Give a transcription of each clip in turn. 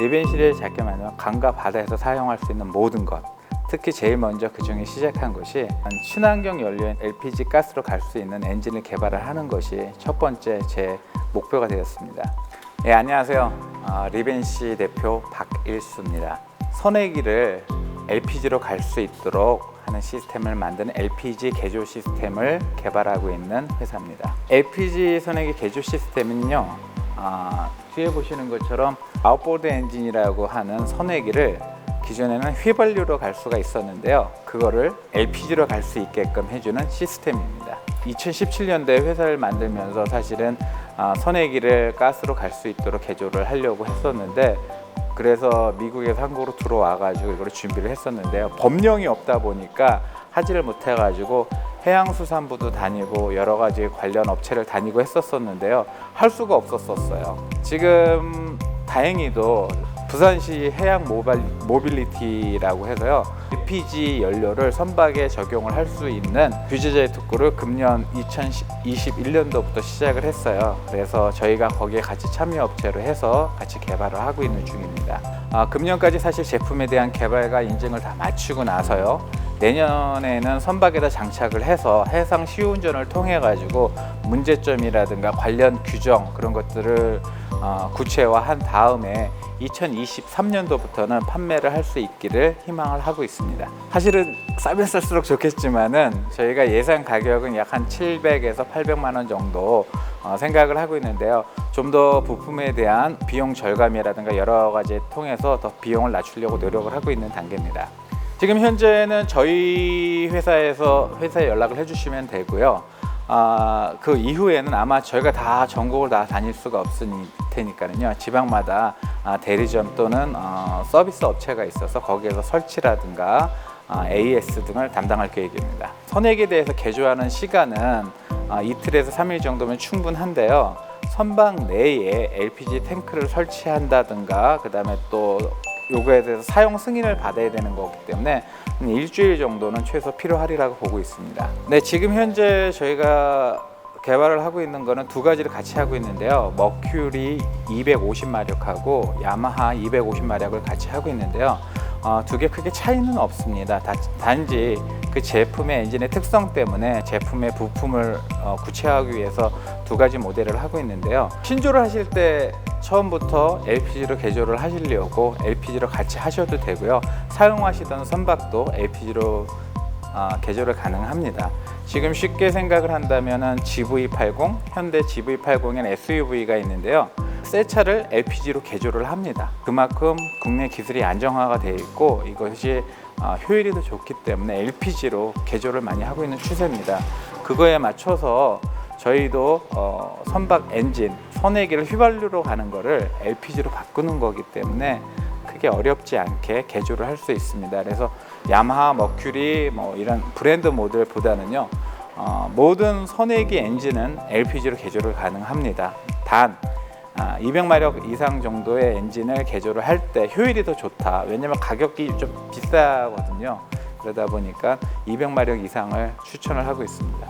리벤실에 작게 말하면 강과 바다에서 사용할 수 있는 모든 것, 특히 제일 먼저 그 중에 시작한 것이 친환경 연료인 LPG 가스로 갈 수 있는 엔진을 개발을 하는 것이 첫 번째 제 목표가 되었습니다. 예, 안녕하세요. 리벤시 대표 박일수입니다. 선행기를 LPG로 갈 수 있도록 하는 시스템을 만드는 LPG 개조 시스템을 개발하고 있는 회사입니다. LPG 선행기 개조 시스템은요, 뒤에 보시는 것처럼 아웃보드 엔진이라고 하는 선행기를 기존에는 휘발유로 갈 수가 있었는데요, 그거를 LPG로 갈 수 있게끔 해주는 시스템입니다. 2017년도에 회사를 만들면서 사실은 선행기를 가스로 갈 수 있도록 개조를 하려고 했었는데, 그래서 미국에서 한국으로 들어와 가지고 이걸 준비를 했었는데요, 법령이 없다 보니까 하지를 못해 가지고 해양수산부도 다니고 여러 가지 관련 업체를 다니고 했었는데요, 할 수가 없었어요. 지금 다행히도 부산시 해양 모빌리티라고 해서요, LPG 연료를 선박에 적용을 할 수 있는 규제자의 특구를 금년 2021년도부터 시작을 했어요. 그래서 저희가 거기에 같이 참여업체로 해서 같이 개발을 하고 있는 중입니다. 금년까지 사실 제품에 대한 개발과 인증을 다 마치고 나서요, 내년에는 선박에다 장착을 해서 해상 시운전을 통해 가지고 문제점이라든가 관련 규정 그런 것들을 구체화한 다음에 2023년도부터는 판매를 할 수 있기를 희망을 하고 있습니다. 사실은 싸면 쌀수록 좋겠지만은 저희가 예상 가격은 약 한 700에서 800만 원 정도 생각을 하고 있는데요, 좀 더 부품에 대한 비용 절감이라든가 여러 가지 통해서 더 비용을 낮추려고 노력을 하고 있는 단계입니다. 지금 현재는 저희 회사에 연락을 해주시면 되고요. 그 이후에는 아마 저희가 다 전국을 다 다닐 수가 없을 테니까요, 지방마다 대리점 또는 서비스 업체가 있어서 거기에서 설치라든가 AS 등을 담당할 계획입니다. 선행기에 대해서 개조하는 시간은 이틀에서 3일 정도면 충분한데요, 선박 내에 LPG 탱크를 설치한다든가 그 다음에 또 요거에 대해서 사용 승인을 받아야 되는 거기 때문에 일주일 정도는 최소 필요하리라고 보고 있습니다. 네, 지금 현재 저희가 개발을 하고 있는 거는 두 가지를 같이 하고 있는데요, 머큐리 250마력하고 야마하 250마력을 같이 하고 있는데요, 두 개 크게 차이는 없습니다. 단지 그 제품의 엔진의 특성 때문에 제품의 부품을 구체화하기 위해서 두 가지 모델을 하고 있는데요, 신조를 하실 때 처음부터 LPG로 개조를 하시려고 LPG로 같이 하셔도 되고요, 사용하시던 선박도 LPG로 개조를 가능합니다. 지금 쉽게 생각을 한다면 GV80, 현대 GV80엔 SUV가 있는데요, 새 차를 LPG로 개조를 합니다. 그만큼 국내 기술이 안정화가 되어 있고 이것이 효율이 더 좋기 때문에 LPG로 개조를 많이 하고 있는 추세입니다. 그거에 맞춰서 저희도 선박 엔진, 선행기를 휘발유로 가는 거를 LPG로 바꾸는 거기 때문에 크게 어렵지 않게 개조를 할 수 있습니다. 그래서 야마하, 머큐리 이런 브랜드 모델보다는요, 모든 선행기 엔진은 LPG로 개조를 가능합니다. 단 200마력 이상 정도의 엔진을 개조를 할 때 효율이 더 좋다. 왜냐면 가격이 좀 비싸거든요. 그러다 보니까 200마력 이상을 추천을 하고 있습니다.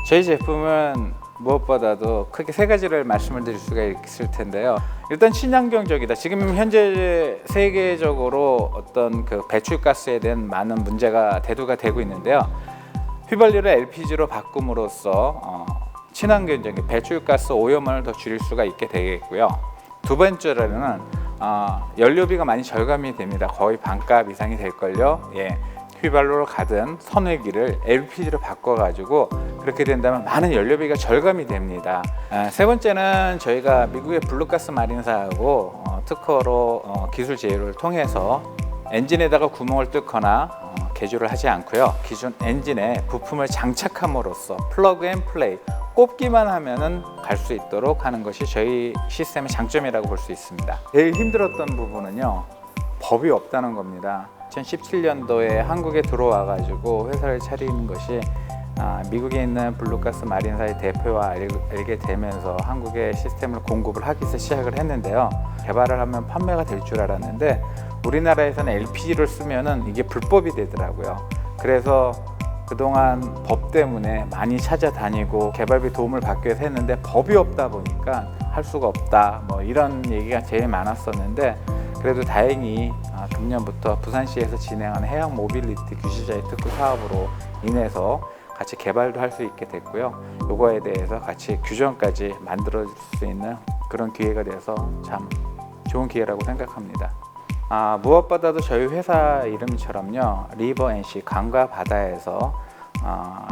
저희 제품은 무엇보다도 크게 세 가지를 말씀을 드릴 수가 있을 텐데요, 일단 친환경적이다. 지금 현재 세계적으로 어떤 그 배출가스에 대한 많은 문제가 대두가 되고 있는데요, 휘발유를 LPG로 바꿈으로써 친환경적인 배출가스 오염을 더 줄일 수가 있게 되겠고요. 두 번째로는 연료비가 많이 절감이 됩니다. 거의 반값 이상이 될걸요. 예. 휘발유로 가든 선행기를 LPG로 바꿔가지고 그렇게 된다면 많은 연료비가 절감이 됩니다. 세 번째는 저희가 미국의 블루가스 마린사하고 특허로 기술 제휴를 통해서 엔진에다가 구멍을 뚫거나 개조를 하지 않고요, 기존 엔진에 부품을 장착함으로써 플러그 앤 플레이, 꼽기만 하면은 갈 수 있도록 하는 것이 저희 시스템의 장점이라고 볼 수 있습니다. 제일 힘들었던 부분은요, 법이 없다는 겁니다. 2017년도에 한국에 들어와 가지고 회사를 차리는 것이 미국에 있는 블루가스 마린사의 대표와 알게 되면서 한국의 시스템을 공급을 하기 시작을 했는데요, 개발을 하면 판매가 될 줄 알았는데 우리나라에서는 LPG를 쓰면은 이게 불법이 되더라고요. 그래서 그동안 법 때문에 많이 찾아다니고 개발비 도움을 받기 위해서 했는데 법이 없다 보니까 할 수가 없다, 이런 얘기가 제일 많았었는데, 그래도 다행히 금년부터 부산시에서 진행하는 해양 모빌리티 규시자의 특구 사업으로 인해서 같이 개발도 할 수 있게 됐고요. 요거에 대해서 같이 규정까지 만들어 줄 수 있는 그런 기회가 돼서 참 좋은 기회라고 생각합니다. 무엇보다도 저희 회사 이름처럼요, 리버 NC 강과 바다에서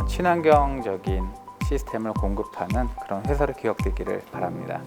친환경적인 시스템을 공급하는 그런 회사로 기억되기를 바랍니다.